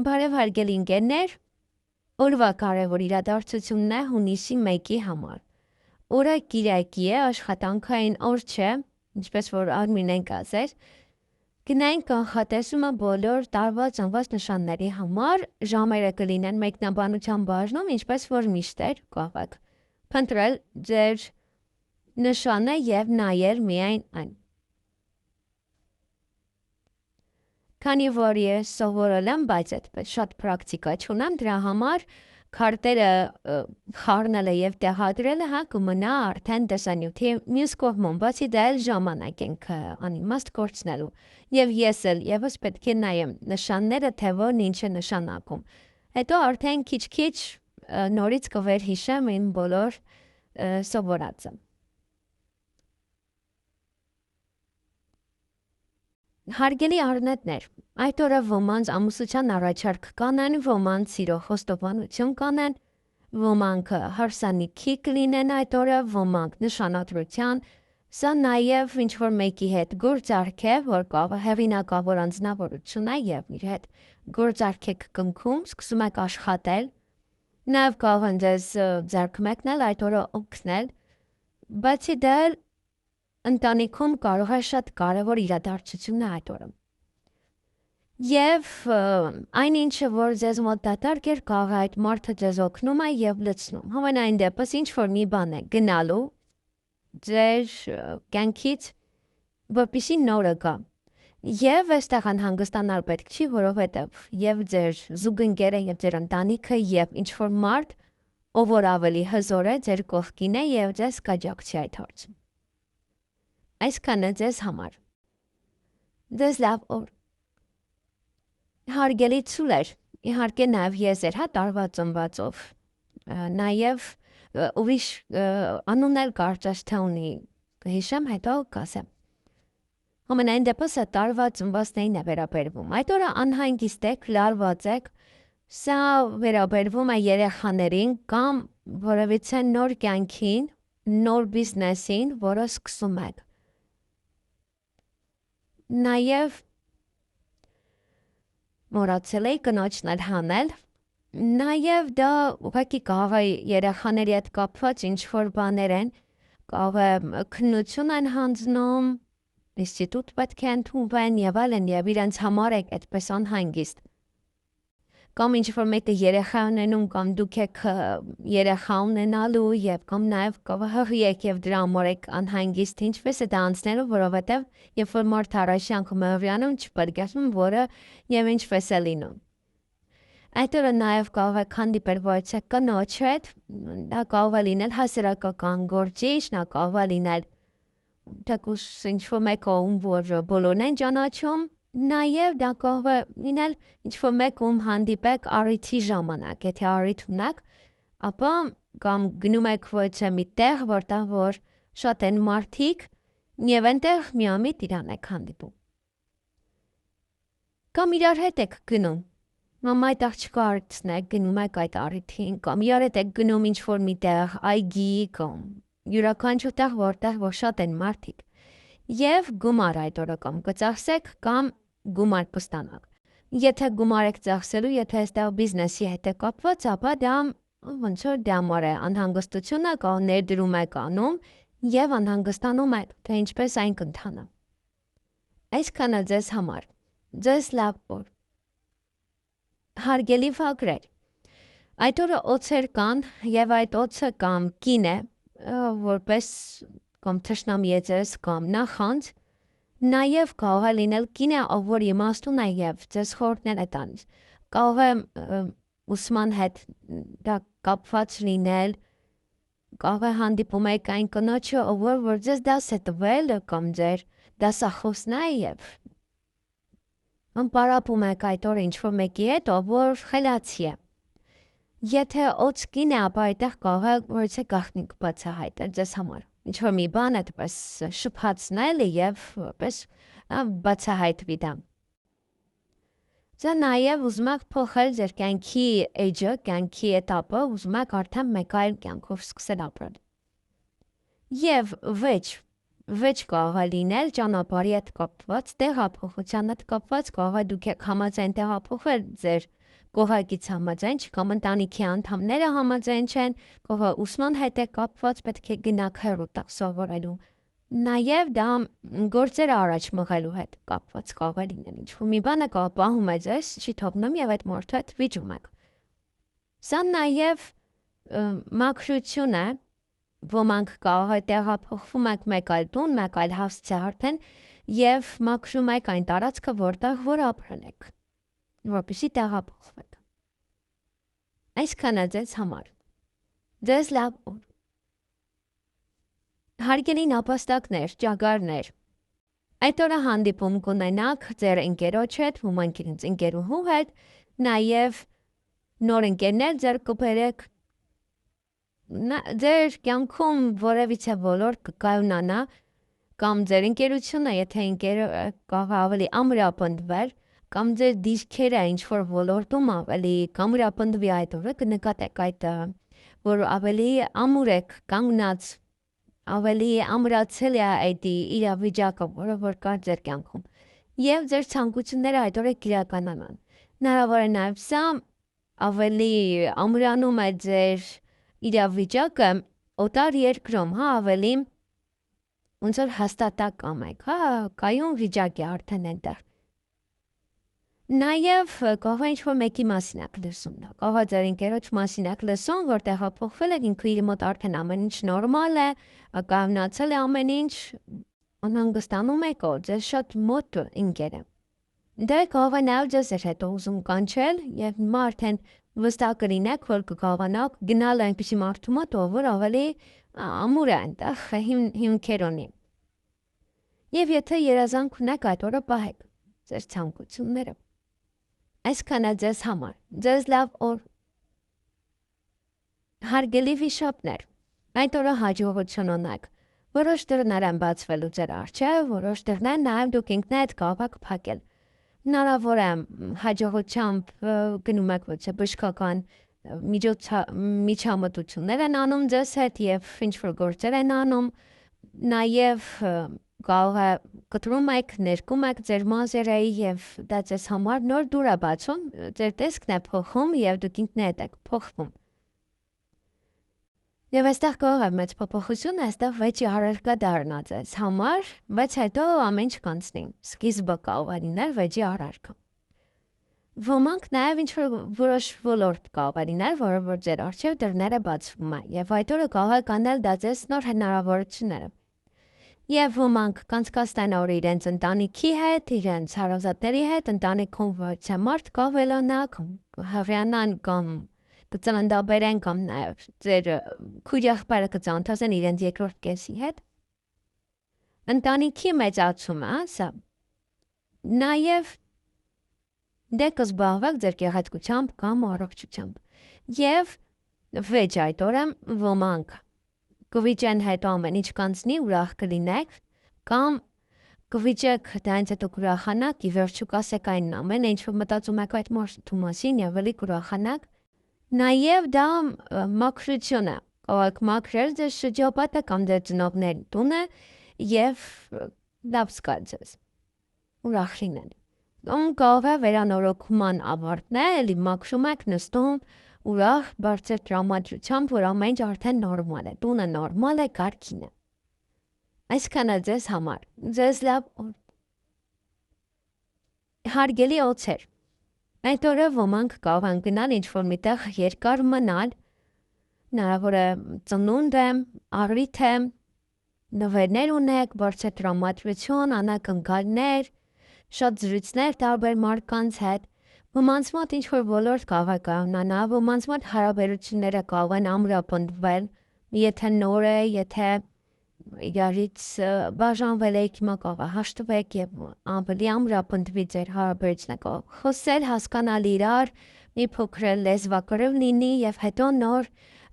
Բարև հարգելի ընկերներ, օրվա կարևոր իրադարձությունն է հունիսի 1-ի համար։ Օրը Կիրակի է, աշխատանքային օր չէ, ինչպես որ Արմինեն կասեր։ Գնային կանխատեսումը բոլոր տարվա ծնված նշանների համար ժամերը կլինեն մեկնաբանության բաժնում, ինչպես որ միշտ էր կողակ։ Փնտրել ձեր նշանը եւ նայել միայն այն։ Քանի որ ես սովորել եմ, բայց այդպես շատ պրակտիկա չունեմ, դրա համար քարտերը խառնելը եւ տեղադրելը հա կմնա արդեն տեսանյութի մյուս կողմում, բացի դա էլ ժամանակ ենք անիմաստ կորցնելու։ Եվ ես էլ եւս պետք է նայեմ նշանները, թե որն ինչ է նշանակում։ Հետո արդեն քիչ-քիչ նորից կվերհիշեմ իմ բոլոր սովորածը։ Հարգելի առնետներ, այդ օրը ոմանց ամուսության առաջարկ կանեն, ոմանց սիրո խոստովանություն կանեն, ոմանք հարսանիքի կլինեն այդ օրը, ոմանք նշանադրության, սա նաև ինչ-որ մեկի հետ գործարք է, որ կավ հեղինակավոր անձնավորություն է և իր հետ գործարք եք կնքում, սկսում եք աշխատել, նաև կարող են ձեզ ձեռք մեկնել այդ օրը օգնել, բացի դա էլ ընտանիքում կարող է շատ կարևոր իրադարձություն է այդ օրը։ Եվ այն ինչը, որ ձեզ մոտ դատարկ էր, կարող է այդ մարդը ձեզ օգնում է և լցնում։ Համենայն դեպս ինչ-որ մի բան է գնալու ձեր կյանքից, որպեսզի նորը գա։ Եվ այստեղ անհանգստանալ պետք չի, որովհետև և ձեր զուգընկերը և ձեր ընտանիքը և ինչ-որ մարդ, ով որ ավելի հզոր է, ձեր կողքին է և ձեզ կաջակցի այդ հարցում։ Այսքանը ձեզ համար։ Ձեզ լավ օր։ Հարգելի ցուլեր, իհարկե նաև ես էր, հա, տարվա ծնվածով։ Նաև ուրիշ անուն էլ կարծես թե ունի, կհիշեմ, հետո կասեմ։ Ամենայն դեպս տարվա ծնվածներին է վերաբերվում։ Այդ օրը անհանգիստ եք, լարված եք, սա վերաբերվում է երեխաներին կամ որևիցե նոր կյանքին, նոր բիզնեսին, որը սկսում եք։ Նաև մոռացել էի կնոջն էլ հանել, նաև դա ուղղակի կարող է երեխաների հետ կապված ինչ-որ բաներ են, կարող է քննություն են հանձնում, ինստիտուտ պետք է ընդունվեն եւ այլն եւ իրենց համար եք այդպես անհանգիստ։ Կամ ինչ-որ մեկը երեխա ունենում կամ դուք եք երեխա ունենալու եւ կամ նաեւ կհղի եք եւ դրա համար եք անհանգիստ, ինչպես է դա անցնելու, որովհետեւ երբ որ մարդ առաջի անգամ է հղիանում, չպատկասում, որը եւ ինչպես է լինում։ Այդ օրը նաեւ կարող եք հանդիպել որևէ կնոջ հետ, դա կարող է լինել հասարակական գործիչ, նա կարող է լինել թեկուզ ինչ-որ մեկը, ում որ բոլորն են ճանաչում, նաև դա կարող է լինել ինչ-որ մեկ, ում հանդիպեք առիթի ժամանակ, եթե առիթ ունեք, ապա կամ գնում եք որևէ մի տեղ, որտեղ որ շատ են մարդիկ, եւ այնտեղ միամիտ իրան եք հանդիպում։ Կամ իրար հետ եք գնում, մամա այդ աղջկա առիթն եք, գնում եք այդ առիթին, կամ իրար հետ եք գնում ինչ-որ մի տեղ, այգի, կամ յուրաքանչյուր տեղ, որտեղ որ շատ են մարդիկ, եւ գումար այդ օրը կամ կծախսեք, կամ գումար կստանաք։ Եթե գումար եք ծախսելու, եթե այստեղ բիզնեսի հետ է կապված, ապա դա ոնց որ դամար է, անհանգստությունը կամ ներդրում եք անում եւ անհանգստանում եք, թե ինչպես այն կընթանա։ Այսքանը ձեզ համար։ Ձեզ լավ օր։ Հարգելի վագրեր, այդ օրը օծեր կան եւ այդ օծը կամ կին է, որպես կամ թշնամի է ձեզ կամ նախանձ, նաև կարող է լինել կին է, ով որ իմաստուն է եւ ձեզ խորհուրդներ է տալիս։ Կարող է ուսման հետ դա կապված լինել, կարող է հանդիպում եք այն կնոջը, ով որ ձեզ դաս է տվել կամ ձեր դասախոսն է եւ պարապում եք այդ օրը ինչ-որ մեկի հետ, ով որ խելացի է։ Եթե օծ կին է, ապա այդտեղ կարող է որևէ գաղտնիք բացահայտել ձեզ համար։ Ինչ-որ մի բան այդպես շփացնել եւ որպես բացահայտվի դա։ Ձա նաեւ ուզում եք փոխել ձեր կյանքի էջը, կյանքի էտապը, ուզում եք արդեն մեկ այլ կյանքով սկսել ապրել։ Եվ վեճ կարող է լինել ճանապարհի հետ կապված, տեղափոխության հետ կապված, կարող է դուք եք համաձայն տեղափոխվել ձեր կողակից համաձայն, կամ ընտանիքի անդամները համաձայն չեն, կողը ուսման հետ է կապված, պետք է գնաք հեռու տակ սովորելու։ Նաև դա գործերը առաջ մղելու հետ կապված կարող է լինել, ինչ-որ մի բանը պահում է ձեզ, չի թողնում եւ այդ մարդու հետ վիճում եք։ Սա նաև մաքրություն է, ոմանք կարող է տեղափոխվում եք մեկ այլ տուն, մեկ այլ հասցե արդեն եւ մաքրում եք այն տարածքը, որտեղ որ ապրել եք, որպեսզի տեղափոխվեք։ Այսքանը ձեզ համար։ Ձեզ լավ օր։ Հարգելի նապաստակներ, ճագարներ, այդ օրը հանդիպում կունենաք ձեր ընկերոջ հետ, ոմանք իրենց ընկերուհու հետ, նաև նոր ընկերներ ձեր կբերեք, ձեր կյանքում որևիցե ոլորտ կկայունանա, կամ ձեր ընկերությունը, եթե ընկերը կարող ավելի ամրապնդվել, կամ ձեր դիրքերը ինչ-որ ոլորտում ավելի կամրապնդվի այդ օրը, կնկատեք այդ, որ ավելի ամուր եք կանգնած, ավելի ամրացել է այդ իրավիճակը, որը որ կա ձեր կյանքում, և ձեր ցանկությունները այդ օրը կիրականանան։ Հնարավոր է նաև սա ավելի ամրանում է ձեր իրավիճակը օտար երկրում, ավելի ոնց որ հաստատակամ եք, կայուն վիճակ է արդեն այնտեղ։ Նաև կարող է ինչ-որ մեկի մասին եք լսում, կարող է ձեր ընկերոջ մասին եք լսում, որ տեղափոխվել եք, ինքը իր մոտ արդեն ամեն ինչ նորմալ է, կայունացել է ամեն ինչ, անհանգստանում եք, ձեզ շատ մոտ ընկեր է։ Դե կարող է նաև ձեզ հետ ուզում կանչել եւ հիմա արդեն վստահ կլինեք, որ կկարողանաք գնալ այնպիսի մարդու մոտ, որ ավելի ամուր է այնտեղ հիմքեր ունի։ Եվ եթե երազանք ունեք, այդ օրը պահեք ձեր ցանկությունները։ Այսքանը ձեզ համար, ձեզ լավ օր։ Հարգելի վիշապներ, այդ օրը հաջողություն ունեք։ Որոշ դռներ են բացվելու ձեր առջև, որոշ դռներ նաև դուք ինքներդ կարող եք փակել։ Հնարավոր է հաջողությամբ գնում եք ոչ բժշկական միջամտություններ են անում ձեզ հետ եւ ինչ-որ գործեր են անում, նաեւ կարող է կտրում եք, ներկում եք ձեր մազերը եւ դա ձեզ համար նոր դուր է բացում, ձեր տեսքն է փոխում եւ դուք ինքներդ եք փոխվում։ Եվ այստեղ կարող է մեծ փոփոխություն, այստեղ վեճի առարկա դառնա ձեզ համար, բայց հետո ամեն ինչ կանցնի։ Սկիզբը կարող է լինել վեճի առարկա։ Ոմանք նաև ինչ-որ որոշ ոլորտ կարող է լինել, որը որ ձեր առջև դռները բացվում է, եւ այդ օրը կարող է կանել դա ձեզ նոր հնարավորությունները։ Եվ ոմանք կանցկացնեն օրը իրենց ընտանիքի հետ, իրենց հարազատների հետ, ընտանիքում ոչ մարդ կավելանա, հեռանան կամ կծննդաբերեն կամ նաև ձեր քույր-եղբայրը կծանոթացեն իրենց երկրորդ կեսի հետ։ Ընտանիքի մեծացումը, սա։ Նաև դե կզբաղվեք ձեր գեղեցկությամբ կամ առողջությամբ։ Եվ վեճ այդ օրը ոմանք կվիճեն հետո ամեն ինչ կանցնի, ուրախ կլինեք, կամ կվիճեք դա ինձ հետո կուրախանաք, ի վերջո կասեք այն ամենը, ինչ որ մտածում եք այդ մարդու մասին, եւ էլի կուրախանաք։ Նաև դա մաքրություն է, կարող եք մաքրել ձեր շրջապատը կամ ձեր ծնողների տունը եւ լավ զգալ ձեզ, ուրախ լինել։ Կամ կարող է վերանորոգման ավարտն է, էլի մաքրում եք, նստում, ուրախ, բարձր տրամադրությամբ, որ ամեն ինչ արդեն նորմալ է, տունը նորմալ է, կարգին է։ Այսքանը ձեզ համար, ձեզ լավ օր։ Հարգելի օձեր, այդ օրը ոմանք կարող են գնալ ինչ-որ միտեղ երկար մնալ, հնարավոր է ծնունդ է, առիթ է, նվերներ ունեք, բարձր տրամադրություն, անակնկալներ, շատ զրույցներ տարբեր մարդկանց հետ, ոմանց մոտ ինչ-որ ոլորտ կարող է կայունանա, ոմանց մոտ հարաբերությունները կարող են ամրապնդվել, եթե նոր է, եթե իրարից բաժանվել եք, հիմա կարող է հաշտվեք եւ ավելի ամրապնդվի ձեր հարաբերությունները, կարող խոսել, հասկանալ իրար, մի փոքր լեզվակռիվ լինի եւ հետո նոր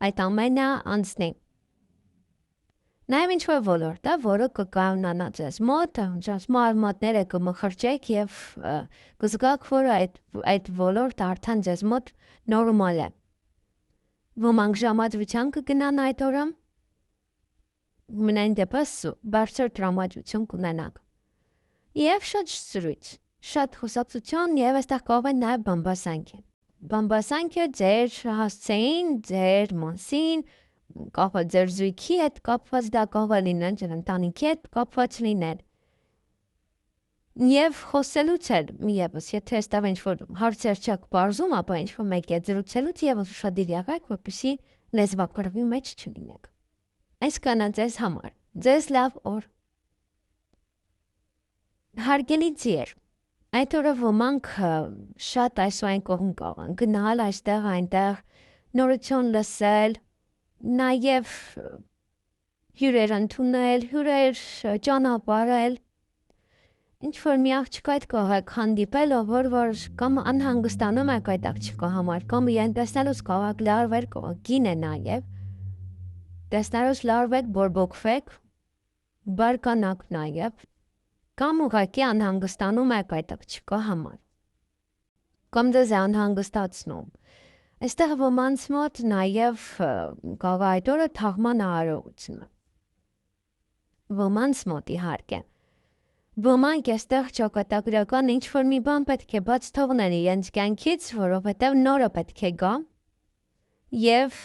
այդ ամենը անցնի։ Նաև ինչ-որ ոլորտ է, որը կկայունանա ձեզ մոտ, մարմատները կմխրճեք եւ կզգաք, որ այդ ոլորտը արդեն ձեզ մոտ նորմալ է։ Ոմանք ժամադրության կգնան այդ օրը, մնային դեպս բարձր տրամադրություն կունենաք։ Եվ շատ զրույց, շատ խոսակցություն եւ այստեղ կարող են նաև բամբասանքի։ բամբասանքը ձեր հասցեին, ձեր մասին, կապված ձեր զույգի հետ կապված դա կարող է լինել, ձեր ընտանիքի հետ կապված լինել։ Եվ խոսելուց էլ միևս, եթե այստեղ ինչ-որ հարցեր չեք բարձում, ապա ինչ-որ մեկ է զրուցելուց եւս ուշադիր եղեք, որպեսզի լեզվակռվի մեջ չլինեք։ Այսքանը ձեզ համար, ձեզ լավ օր։ Հարգելի ձեր, այդ օրը ոմանք շատ այսօր կողմ կողան, գնալ այստեղ այնտեղ, նորություն լսել, նաև հյուրեր ընդունել, հյուրեր ճանապարհել, ինչ-որ մի աղջկա այդ կողեք հանդիպել, որ կամ անհանգստանում եք այդ աղջկա համար, կամ իրեն տեսնելուց կարող լարվել, գին է նաև, տեսնելուց լարվեք, բորբոքվեք, բարկանաք նաև, կամ ուղղակի անհանգստանում եք այդ աղջկա համար, կամ ձեզ է անհանգստացնում։ Այստեղ ոմանց մոտ նաև կարող է այդ օրը թաղման արարողություն։ Ոմանց մոտ իհարկե։ Ոմանք այստեղ ճակատագրական ինչ-որ մի բան պետք է բաց թողնեն իրենց կյանքից, որովհետև նորը պետք է գա, և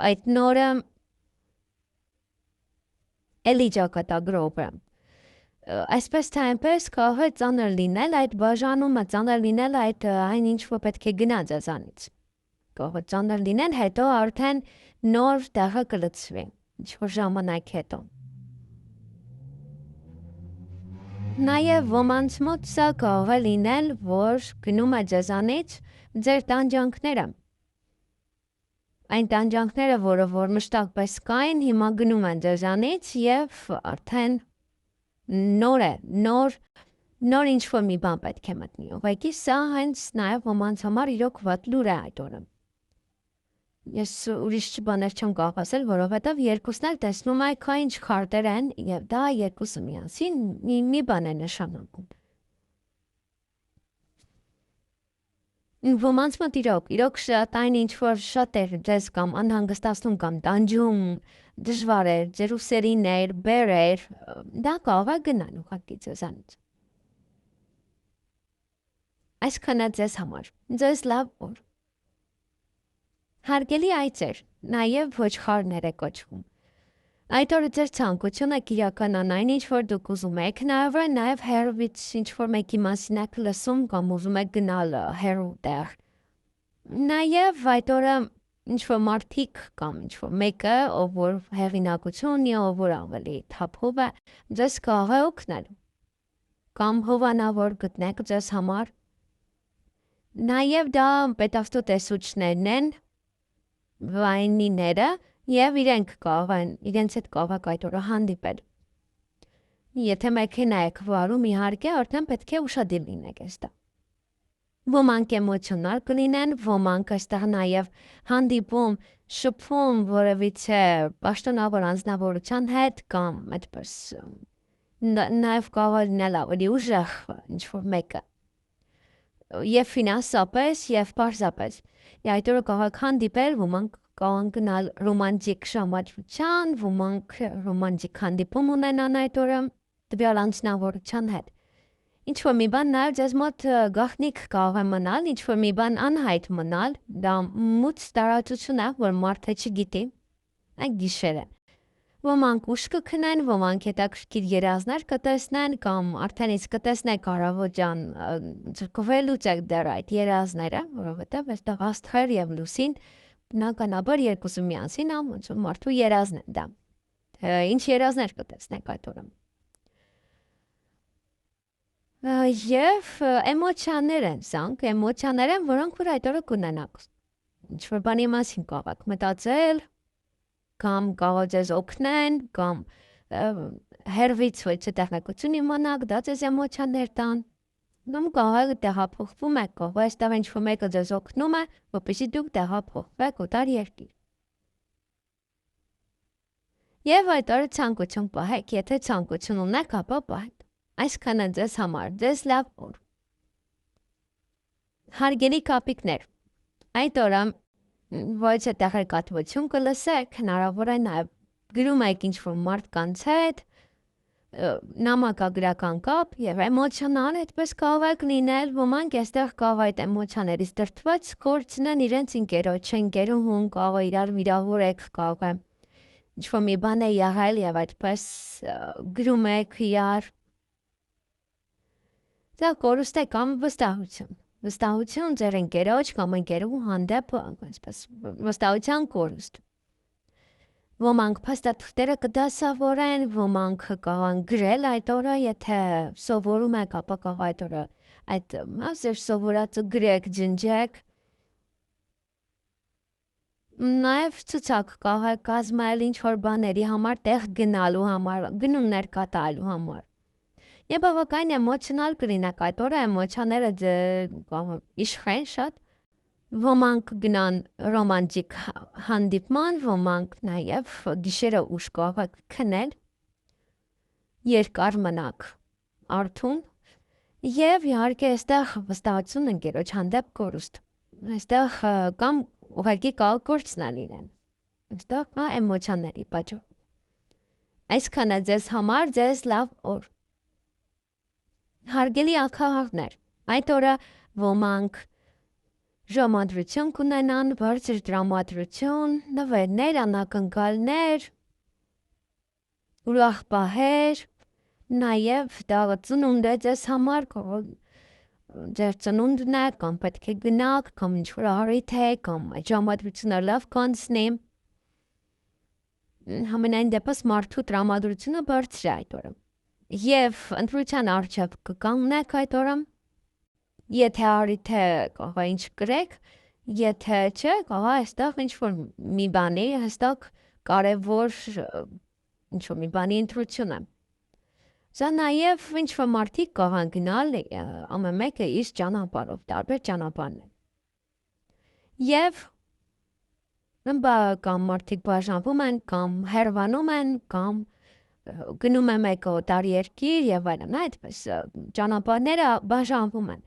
այդ նորը էլի ճակատագրով է։ Այսպես թե այնպես կարող է ծանր լինել այդ բաժանումը, ծանր լինել այն ինչ որ պետք է գնա ձեզանից։ Կարող է ծանր լինել, հետո արդեն նոր տեղը կլցվի, ինչ-որ ժամանակ հետո։ Նաև ոմանց մոտ սա կարող է լինել, որ գնում է ձեզանից ձեր տանջանքները։ Այն տանջանքները, որ մշտապես կային, հիմա գնում են ձեզանից և արդեն նոր է, նոր ինչ-որ մի բան պետք է մտնի, ուղղակի սա հենց նաև ոմանց համար իրոք վատ լուր է այդ օրը։ Ես ուրիշ բաներ չեմ կարող ասել, որովհետև երկուսն էլ տեսնում եք ինչ քարտեր են և դա երկուսը միասին մի բան է նշանակում։ Ոմանց մոտ իրոք շատ այն ինչ որ շատ էր ձեզ կամ անհանգստացնում կամ տանջում, դժվար էր, ձեր ուսերին էր, բերեր, դա կարող է գնալ ուղղակի ձեզանից։ Այսքանը ձեզ համար, ձեզ լավ օր։ Հարգելի այծեր, նաև ոչխարներ է կոչվում։ Այդ օրը ձեր ցանկությունը կիրականանա այն ինչ որ դուք ուզում եք, հնարավոր է նաև հեռվից ինչ որ մեկի մասին եք լսում կամ ուզում եք գնալ հեռու տեղ։ Նաև այդ օրը ինչ որ մարդիկ կամ ինչ որ մեկը, ով որ հեղինակություն ունի, ով որ ավելի թափով է, ձեզ կարող է օգնել։ Կամ հովանավոր գտնեք ձեզ համար։ Նաև դա պետաստու տեսուչներն են, վայնիները և իրենց հետ կարող եք այդ օրը հանդիպել։ Եթե մեքենա եք վարում իհարկե, արդեն պետք է ուշադիր լինեք այստեղ։ Ոմանք էմոցիոնալ կլինեն, ոմանք այստեղ նաև հանդիպում, շփում որևիցե պաշտոնավոր անձնավորության հետ կամ այդպես նաև կարող է լինել ավելի ուժեղ ինչ-որ մեկը։ Եվ ֆինանսապես, և պարզապես։ Այդ օրը կարող եք հանդիպել, ոմանք կարող են գնալ ռոմանտիկ ժամադրության, ոմանք ռոմանտիկ հանդիպում ունենան այդ օրը տվյալ անձնավորության հետ։ Ինչ-որ մի բան նաև ձեզ մոտ գաղտնիք կարող է մնալ, ինչ-որ մի բան անհայտ մնալ, դա մութ տարածություն է, որ մարդը չգիտի, այդ գիշեր է։ Ոմանք ուշ կքնեն, ոմանք հետաքրքիր երազներ կտեսնեն կամ արդեն իսկ կտեսնեք առավոտյան ձգվելուց եք դեռ այդ երազները, որովհետև այստեղ աստղեր և լուսին բնականաբար երկուսը միասին ոնց որ մարդու երազն է դա։ Ինչ երազներ կտեսնեք այդ օրը։ Եվ էմոցիաներ են սրանք, էմոցիաներ են, որոնք որ այդ օրը կունենաք։ Ինչ-որ բանի մասին կարող եք մտածել, կամ կարող ձեզ օգնեն, կամ հեռվից ոչ տեղեկություն իմանաք, դա ձեզ էմոցիաներ տան։ Կամ կարող եք տեղափոխվում եք, կարող է այստեղ ինչ-որ մեկը ձեզ օգնում է, որպեսզի դուք տեղափոխվեք օտար երկիր։ Եվ այդ օրը ցանկություն պահեք, եթե ցանկություն ունեք, ապա պահեք։ Այսքանը ձեզ համար, ձեզ լավ օր։ Հարգելի կապիկներ, այդ օրը ոչ է տեղեկատվություն կլսեք, հնարավոր է նաև գրում եք ինչ-որ մարդկանց հետ, նամակագրական կապ եւ էմոցիոնալ այդպես կարող է լինել, ոմանք այստեղ կարող է այդ էմոցիաներից դրդված կորցնեն իրենց ընկերոջն կարող է իրար վիրավորեք, կարող է ինչ-որ մի բան է եղել եւ այդպես գրում եք իրար։ Դա կորուստ է կամ վստահություն ձեր ընկերոջ կամ ընկերու հանդեպ այսպես վստահության կորուստ։ Ոմանք փաստաթղթերը կդասավորեն, ոմանք կարող են գրել այդ օրը, եթե սովորում եք, ապա կարող այդ օրը այդ ձեր սովորածը գրեք, ջնջեք։ Նաև ցուցակ կարող եք կազմել ինչ-որ բաների համար, տեղ գնալու համար, գնումներ կատարելու համար։ Եվ բավական էմոցիոնալ կլինեք այդ օրը, էմոցիաները իշխեն շատ։ Ոմանք գնան ռոմանտիկ հանդիպման, ոմանք նաև գիշերը ուշ կարող եք քնել, երկար մնաք արթուն եւ իհարկե այստեղ վստահություն ընկերոջ հանդեպ կորուստ։ Այստեղ կամ ուղղակի կարող կորցնել իրեն։ Այստեղ կա էմոցիաների պատճառ։ Այսքանը ձեզ համար ձեզ լավ օր։ Հարգելի ակահարներ, այդ օրը ոմանք ժամադրություն կունենան, բարձր տրամադրություն, նվերներ, անակնկալներ, ուրախ պահեր, նաև դա ծնունդ է ձեզ համար, ձեր ծնունդն է, կամ պետք է գնաք, կամ ինչ-որ առիթ է, կամ այդ ժամադրությունը լավ կանցնի։ Համենայն դեպս մարդու տրամադրությունը բարձր է այդ օրը։ Եվ ընտրության առջև կկանգնեք այդ օրը։ Եթե առիթ է, կարող է ինչ կրեք, եթե չէ, կարող է այստեղ ինչ-որ մի բանի, հստակ կարևոր ինչ-որ մի բանի ընտրություն է։ Սա նաև ինչ-որ մարդիկ կարող են գնալ, ամեն մեկը իր ճանապարհով, տարբեր ճանապարհներ։ Եվ կամ մարդիկ բաժանվում են, կամ հեռվանում են, կամ գնում է մեկը օտար երկիր եւ այլն, այդպես ճանապարհները բաժանվում են։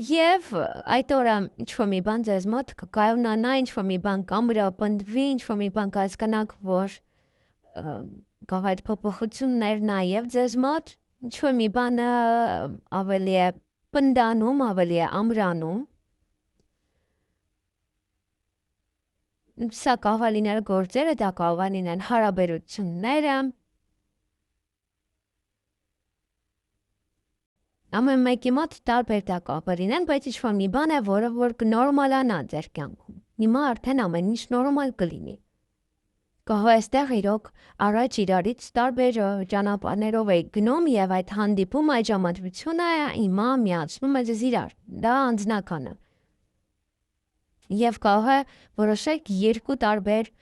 Եւ այդ օրը ինչ-որ մի բան ձեզ մոտ կկայանա, ինչ-որ մի բան կամրապնդվի, ինչ-որ մի բան կհասկանաք, որ կարող այդ փոփոխություններ նաև ձեզ մոտ, ինչ-որ մի բանը ավելի է պնդանում, ավելի է ամրանում։ Սա կարող է լինել գործերը, դա կարող է լինել հարաբերությունները։ Ամեն մեկի մոտ տարբեր դա կարող է լինեն, բայց ինչ-որ մի բան է, որը որ կնորմալանա ձեր կյանքում։ Հիմա արդեն ամեն ինչ նորմալ կլինի։ Կարող է այստեղ իրոք առաջ իրարից տարբեր ճանապարհներով եք գնում եւ այդ հանդիպումը, այդ ժամադրությունը հիմա միացնում է ձեզ իրար։ Դա անձնական է։ Եվ կարող է որոշեք երկու տարբեր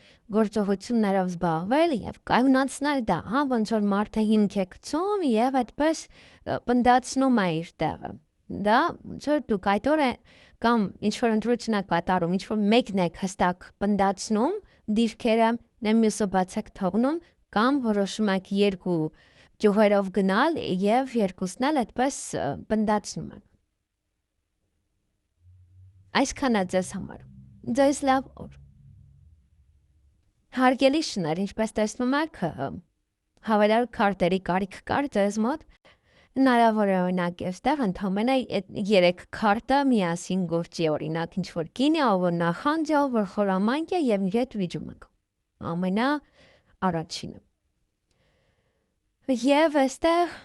գործողություններով զբաղվել եւ կայունացնել դա, ոնց որ մարդը հիմք է գցում եւ այդպես պնդացնում է իր տեղը։ Դա ոնց որ դուք այդ օրը կամ ինչ որ ընտրություն եք կատարում, ինչ որ մեկն եք հստակ պնդացնում, դիրքերը մյուսը բաց եք թողնում, կամ որոշում եք երկու ճյուղերով գնալ եւ երկուսն էլ այդպես պնդացնում եք։ Այսքանը ձեզ համար։ Ձեզ լավ օր։ Հարգելի շներ, ինչպես տեսնում եք, հավելյալ քարտերի կարիք կար ձեզ մոտ։ Հնարավոր է օրինակ այստեղ ընդամենը 3 քարտը միասին գործի, օրինակ ինչ որ կին է, որ նախանձ է, որ խորամանկ է եւ իր հետ վիճում եք։ Ամենա առաջինը։ Եվ այստեղ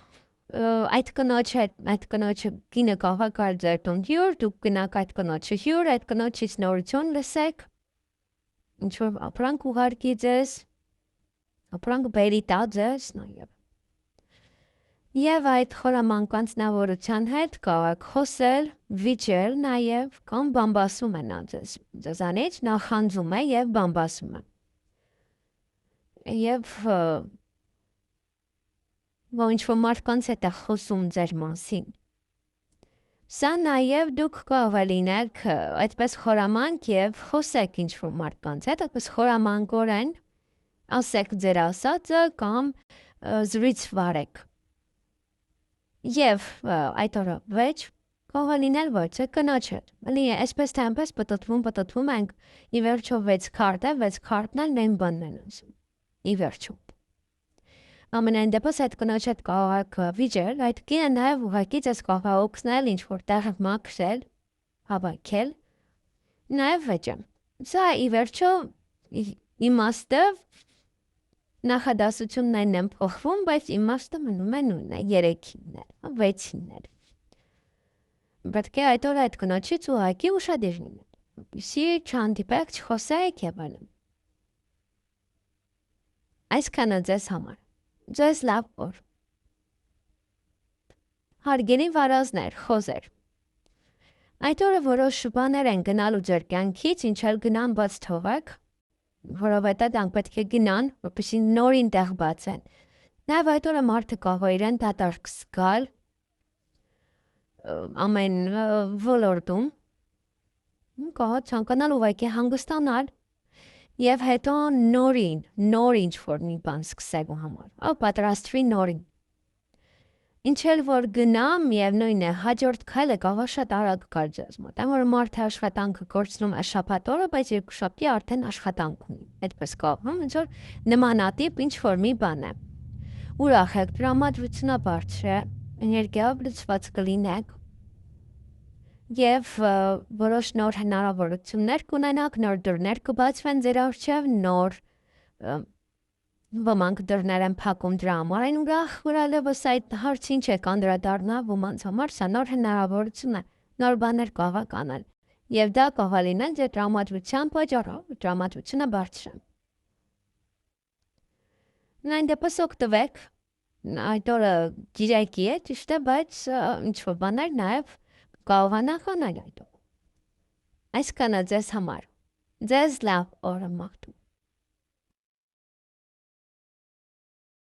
այդ կնոջը կինը կարող է գալ ձեր տուն հյուր, դուք գնաք այդ կնոջը հյուր, այդ կնոջից նորություն լսեք, ինչ որ ապրանք ուղարկի ձեզ, ապրանք բերի տա ձեզ նաև։ Եվ այդ խորամանկ անձնավորության հետ կարող եք խոսել, վիճել նաև, կամ բամբասում է նա ձեզանից, նախանձում է եւ բամբասում է։ Եվ ինչ-որ մարդկանց հետ է խոսում ձեր մասին։ Սա նաև դուք կարող է լինեք այդպես խորամանկ եւ խոսեք ինչ-որ մարդկանց հետ, այդպես խորամանկորեն ասեք ձեր ասածը կամ զրույց վարեք։ Եվ այդ օրը վեճ կարող է լինել ոչ է կնոջ հետ։ Լի այսպես թե այնպես պտտվում ենք, ի վերջո 6 քարտ է, 6 քարտն էլ նույն բանն են ասում։ Ի վերջո։ Ամենայն դեպս այդ կնոջ հետ կարող եք վիճել, այդ կինը նաև ուղղակի ձեզ կարող է օգնել ինչ-որ տեղ մաքրել, հավաքել, նաև վեճը։ Սա ի վերջո իմաստը նախադասություններն են փոխվում, բայց իմաստը մնում է նույնը, 3-ին, 6-ին։ Պետք է այդ օրը այդ կնոջից ուղղակի ուշադիր լինել, որպեսզի չհանդիպեք, չխոսեք եւ այլն։ Այսքանը ձեզ համար։ Ձեզ լավ օր։ Հարգելի վարազներ, խոզեր։ Այդ օրը որոշ բաներ են գնալու ձեր կյանքից, ինչ էլ գնան բաց թողեք, որովհետեւ դրանք պետք է գնան, որպեսզի նորին տեղ բացեն։ Նաև այդ օրը մարդը կարող է իրեն դատարկ զգալ ամեն ոլորտում, կարող է ցանկանալ ուղղակի հանգստանալ եւ հետո նոր ինչ-որ մի բան սկսելու համար։ Պատրաստվի նորին։ Ինչ էլ որ գնա, միևնույն է, հաջորդ քայլը կարող է շատ արագ գալ ձեզ մոտ։ Այն որ մարդը աշխատանքը գործնում է շաբաթ օրը, բայց երկուշաբթի արդեն աշխատանք ունի։ Այդպես կարող է, ոնց որ նմանատիպ ինչ-որ մի բան է։ Ուրախ եք, տրամադրությունը բարձր է, էներգիայով լցված կլինեք եւ որոշ նոր հնարավորություններ կունենաք, նոր դռներ կբացվեն ձեր առջեւ, նոր ոմանք դռներ են փակում դրա համար այն ուրախ, որ այլևս այդ հարցին չեք անդրադառնա ոմանց համար, սա նոր հնարավորություն է, նոր բաներ կարող եք անել եւ դա կարող է լինել ձեր տրամադրության պատճառով, տրամադրությունը բարձր է։ Նույն դեպս օգտվեք, այդ օրը գիրակի է, ճիշտ է, բայց ինչ-որ բաներ նաև կարողանաք անել այդ օրը։ Այսքանը ձեզ համար։ Ձեզ լավ օրը մաղթում։